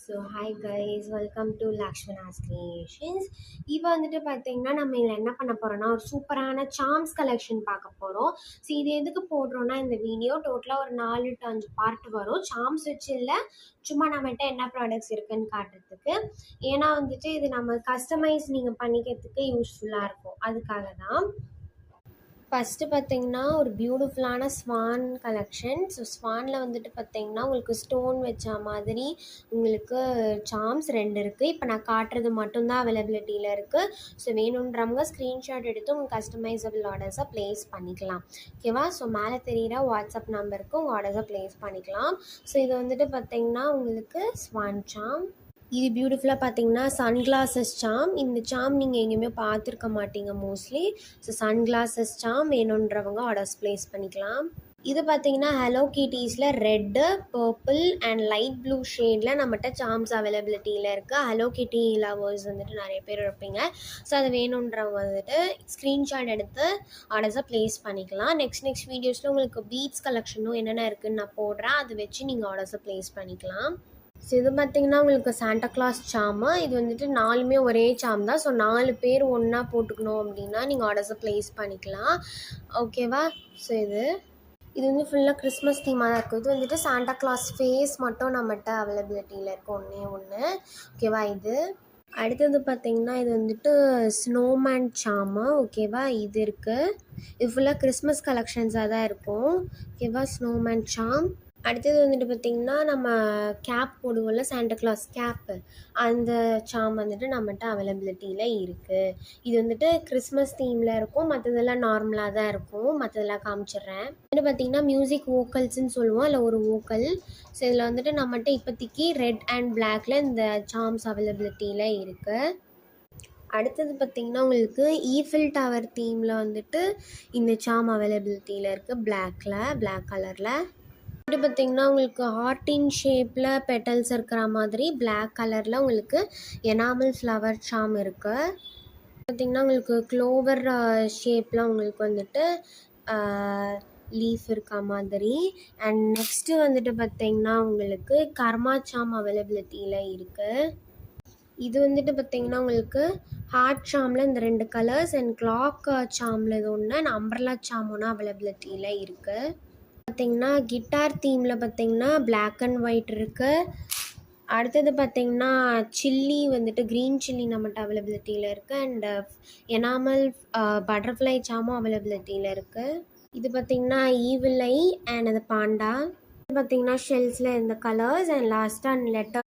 So hi guys, welcome to Lakshmana's Creations. இப்போ வந்துட்டு பார்த்தீங்கன்னா நம்ம இதில் என்ன பண்ண போகிறோம்னா ஒரு சூப்பரான சார்ம்ஸ் கலெக்ஷன் பார்க்க போகிறோம். ஸோ இது எதுக்கு போடுறோன்னா இந்த வீடியோ டோட்டலாக ஒரு 4 to 5 பார்ட் வரும். சார்ம்ஸ் வச்சு இல்லை, சும்மா நம்மகிட்ட என்ன ப்ராடக்ட்ஸ் இருக்குன்னு காட்டுறதுக்கு. ஏன்னா வந்துட்டு இது நம்ம கஸ்டமைஸ் நீங்கள் பண்ணிக்கிறதுக்கு யூஸ்ஃபுல்லாக இருக்கும், அதுக்காக தான். ஃபஸ்ட்டு பார்த்தீங்கன்னா ஒரு பியூட்டிஃபுல்லான ஸ்வான் கலெக்ஷன். ஸோ ஸ்வானில் வந்துட்டு பார்த்தீங்கன்னா உங்களுக்கு ஸ்டோன் வச்ச மாதிரி உங்களுக்கு சார்ம்ஸ் 2 இருக்குது. இப்போ நான் காட்டுறது மட்டும்தான் அவைலபிலிட்டியில் இருக்குது. ஸோ வேணுன்றவங்க ஸ்க்ரீன்ஷாட் எடுத்து உங்கள் கஸ்டமைசபிள் ஆர்டர்ஸை ப்ளேஸ் பண்ணிக்கலாம். ஓகேவா? ஸோ மேலே தெரிகிற வாட்ஸ்அப் நம்பருக்கு உங்கள் ஆர்டர்ஸை ப்ளேஸ் பண்ணிக்கலாம். ஸோ இது வந்துட்டு பார்த்தீங்கன்னா உங்களுக்கு ஸ்வான் சார்ம். இது பியூட்டிஃபுல்லாக பார்த்தீங்கன்னா சன்கிளாஸஸ் சார்ம். இந்த சார்ம் நீங்கள் எங்கேயுமே பார்த்துருக்க மாட்டீங்க மோஸ்ட்லி. ஸோ சன்கிளாஸஸ் சார்ம் வேணுன்றவங்க ஆர்டர்ஸ் ப்ளேஸ் பண்ணிக்கலாம். இது பார்த்தீங்கன்னா ஹலோ கிட்டீஸில் red, purple and light blue ஷேடில் நம்மகிட்ட சார்ம்ஸ் அவைலபிலிட்டியில் இருக்குது. ஹலோ கிட்டி லவர்ஸ் வந்துட்டு நிறைய பேர் இருப்பீங்க. ஸோ அது வேணுன்றவங்க வந்துட்டு ஸ்க்ரீன்ஷாட் எடுத்து ஆர்டர்ஸை ப்ளேஸ் பண்ணிக்கலாம். நெக்ஸ்ட் வீடியோஸில் உங்களுக்கு பீட்ஸ் கலெக்ஷனும் என்னென்ன இருக்குதுன்னு நான் போடுறேன். அதை வச்சு நீங்கள் ஆர்டர்ஸை ப்ளேஸ் பண்ணிக்கலாம். ஸோ இது பார்த்திங்கன்னா உங்களுக்கு சாண்டா கிளாஸ் சார்மு. இது வந்துட்டு 4மே ஒரே சார்ம் தான். ஸோ 4 பேர் ஒன்றா போட்டுக்கணும் அப்படின்னா நீங்கள் ஆர்டர்ஸை ப்ளேஸ் பண்ணிக்கலாம். ஓகேவா? ஸோ இது வந்து ஃபுல்லாக கிறிஸ்மஸ் தீமாக தான் இருக்குது. இது வந்துட்டு சாண்டா கிளாஸ் ஃபேஸ் மட்டும் நம்மகிட்ட அவைலபிலிட்டியில் இருக்குது, ஒன்றே ஒன்று. ஓகேவா? இது அடுத்தது பார்த்திங்கன்னா இது வந்துட்டு ஸ்னோமேன் சார்மு. ஓகேவா? இது இருக்குது. இது ஃபுல்லாக கிறிஸ்மஸ் கலெக்ஷன்ஸாக தான் இருக்கும். ஓகேவா? Snowman charm. அடுத்தது வந்துட்டு பார்த்திங்கன்னா நம்ம கேப் போடுவோம்ல, சாண்டா கிளாஸ் கேப்பு, அந்த சார்ம் வந்துட்டு நம்மகிட்ட அவைலபிலிட்டியில் இருக்குது. இது வந்துட்டு கிறிஸ்மஸ் தீமில் இருக்கும், மற்றதெல்லாம் நார்மலாக தான் இருக்கும். மற்றதெல்லாம் காமிச்சிட்றேன். இது பார்த்திங்கன்னா மியூசிக் வோக்கல்ஸ்ன்னு சொல்லுவோம், அதில் ஒரு வோக்கல். ஸோ இதில் வந்துட்டு நம்மகிட்ட இப்போதைக்கு ரெட் அண்ட் பிளாக்ல இந்த சார்ம்ஸ் அவைலபிலிட்டியில் இருக்குது. அடுத்தது பார்த்திங்கன்னா உங்களுக்கு ஈஃபில் டவர் தீமில் வந்துட்டு இந்த சார்ம் அவைலபிலிட்டியில் இருக்குது, பிளாக் கலரில். இது பார்த்திங்கன்னா உங்களுக்கு ஹார்ட்டின் ஷேப்பில் பெட்டல்ஸ் இருக்கிற மாதிரி பிளாக் கலரில் உங்களுக்கு எனாமல் ஃப்ளவர் சார்ம் இருக்குது. பார்த்திங்கன்னா உங்களுக்கு க்ளோவர் ஷேப்பில் உங்களுக்கு வந்துட்டு லீஃப் இருக்க மாதிரி. அண்ட் நெக்ஸ்ட்டு வந்துட்டு பார்த்திங்கன்னா உங்களுக்கு கர்மா சார்ம் அவைலபிலிட்டியில் இருக்குது. இது வந்துட்டு பார்த்திங்கன்னா உங்களுக்கு ஹார்ட் சார்மில் இந்த 2 கலர்ஸ் அண்ட் கிளாக் சார்மில் இது ஒன்று அண்ட் அம்பர்லா சார்ம் ஒன்று அவைலபிலிட்டியில் இருக்குது. பார்த்திங்கன்னா கிட்டார் தீமில் பார்த்திங்கன்னா பிளாக் அண்ட் ஒயிட் இருக்குது. அடுத்தது பார்த்திங்கன்னா சில்லி வந்துட்டு க்ரீன் சில்லி நம்மகிட்ட அவைலபிலிட்டியில் இருக்குது. அண்ட் எனாமல் பட்டர்ஃப்ளை சாமும் அவைலபிலிட்டியில் இருக்குது. இது பார்த்திங்கன்னா ஈவில் ஐ அண்ட் அது பாண்டா. பார்த்திங்கன்னா ஷெல்ஸில் இந்த கலர்ஸ் அண்ட் லாஸ்ட்டாக லெட்டர்